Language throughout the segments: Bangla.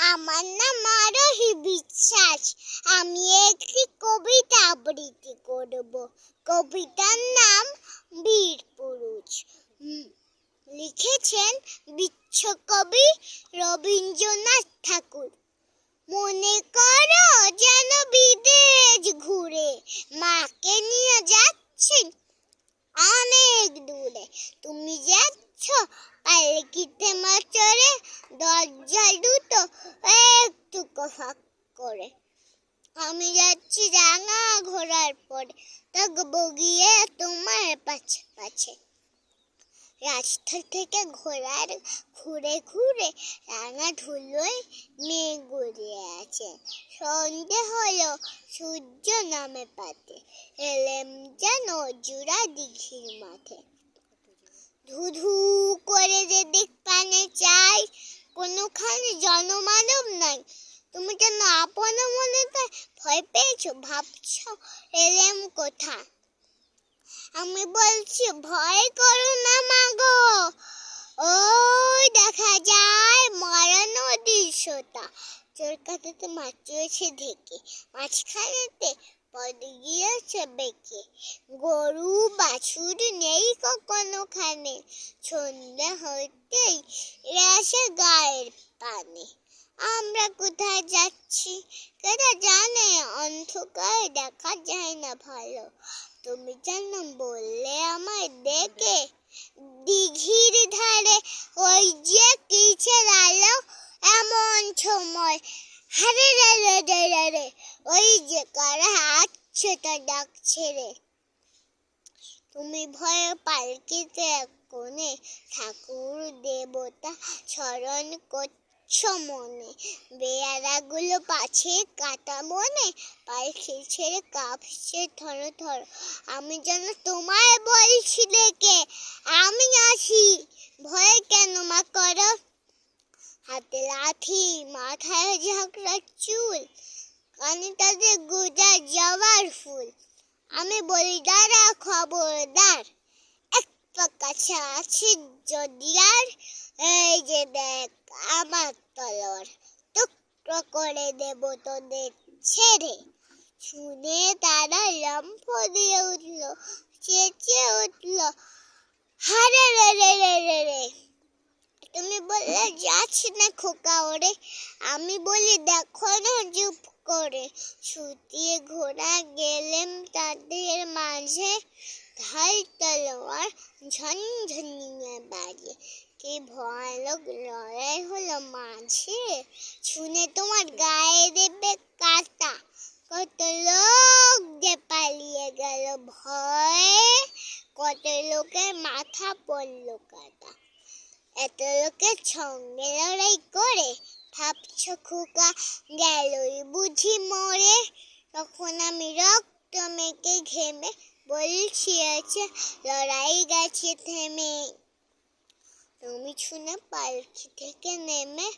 আমার নাম আরোহী বিশ্বাস। আমি একটি কবিতা আবৃত্তি করব। কবিতার নাম বীর পুরুষ। লিখেছেন বিশ্বকবি রবীন্দ্রনাথ ঠাকুর। মনে করো যেন বিদেশ ঘুরে মাকে নিয়ে যাচ্ছেন অনেক দূরে। তুমি যাচ্ছ পালকিতে মাচরে, দরজা দুটো একটু ফাঁক করে। আমি যাচ্ছি রাঙা ঘোড়ার পরে, থাকবো গিয়ে তোমার পাছে পাছে। রাস্তা থেকে ঘোড়ার ঘুরে ঘুরে রাঙা ধুলোয় মেঘ গড়িয়ে আছে। সন্ধে হলো, সূর্য নামে পাতে, এলেম যেন জোড়া দিঘির মাঠে। ধু ধু করে যেদিক পানে চাই, কোনোখানে জনমানব নাই। তুমি যেন আপন মনে তাই ভয় পেয়েছো, ভাবছো এলেম কোথা। আমি বলছি ভয় করো না মাগো, ওই দেখা যায় মরা নদীর সোতা। চোর কাটাতে মাছ রয়েছে ঢেকে, মাঝখানেতে পদ গিয়েছে বেঁকে। গরু বাছুর নেই কখনো খানে, সন্ধ্যে হইতেই আসে গায়ের পানে। আমরা কোথায় যাচ্ছি কেটা জানে, অন্ধকারে দেখা যায় না ভালো। তুমি যেন বললে আমায় ডেকে, দিঘির ধারে ওই যে কিসের আলো এমন সময়। হারে রে রে রে রে রে, ওই যে কারা আসছে তা ডাকছে রে। তুমি ভয়ে পালকিতে এক কোণে ঠাকুর দেবতা স্মরণ করছো মনে। বেয়ারাগুলো পাছে কাটা বনে, পালকি ছেড়ে কাঁপছে থর থর। আমি যেন তোমায় বলছি ডেকে, আমি আসি, ভয় কেন মা করো। হাতে লাঠি, মাথায় ঝাঁকড়া চুল, কানে তাদের গোজা জবার ফুল। আমি বলি দাঁড়া খবরদার, এক পা কাছে আছে যদি আর, এই যে দেখ আমার তলোয়ার, টুকরো করে দেব তোদের ছেড়ে। শুনে তারা লম্ফ দিয়ে উঠল, চেঁচিয়ে উঠল, হারে রে রে রে রে রে। তুমি বললে যাচ্ছি না খোকা ওরে, আমি বলি দেখো না চুপ করে। ছুটিয়ে ঘোড়া গেলেম তাদের মাঝে, ঢাল তলোয়ার ঝনঝনিয়ে বাজে। কি ভয়ানক লড়াই হলো মাঝে, শুনে তোমার গায়ে দেবে কাঁটা। কত লোক যে পালিয়ে গেল ভয়ে, কত লোকের মাথা পড়লো কাটা। এত লোকের সঙ্গে লড়াই করে ভাবছো খোকা গেলই বুঝি মরে। তখন আমি রক্ত মেখে ঘেমে বলছি আছে লড়াই গেছে থেমে। তুমি শুনে পালকি থেকে নেমে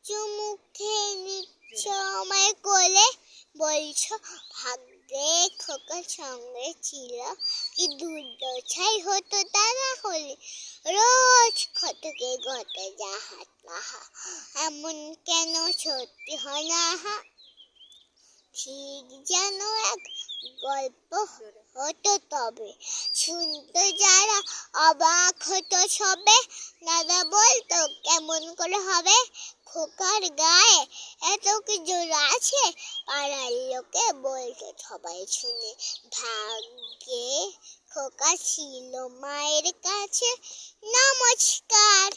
চুমুক খেয়ে নিচ্ছ আমায় কোলে, বলছো ভাগ্যে খোকার সঙ্গে ছিল, কি দুর্দশাই হতো তা না হলে। রোজ ঘটকে ঘটে যাহা তাহা, এমন কেন সত্যি হয় না আহা। ঠিক যেন এক গল্প হতো তবে, শুনতো যারা অবাক হতো সবে। দাদা বলতো কেমন করে হবে, খোকার গায়ে এত কি জোর আছে। পাড়ার লোকে বলতো সবাই শুনে, ভাগ্যে খোকা ছিল মায়ের কাছে। নমস্কার।